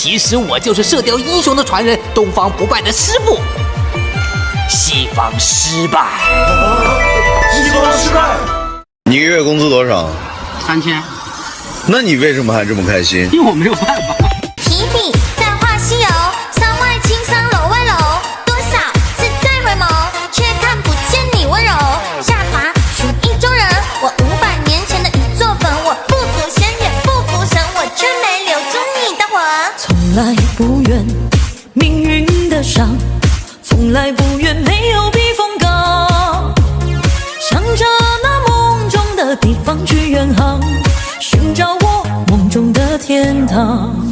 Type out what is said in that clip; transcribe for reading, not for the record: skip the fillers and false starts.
其实我就是射雕英雄的传人，东方不败的师傅。西方失败，西方失败。你一个月工资多少3000。那你为什么还这么开心？因为我没有办法。提笔在画西游，山外青山楼外楼，多少次再回眸，却看不见你温柔。下凡寻意中人，我500年前的一座坟，我不祖先也不服神，我却没留住你的魂。从来不怨命运的伤，从来不愿没有避风港，向着那梦中的地方去远航，寻找我梦中的天堂。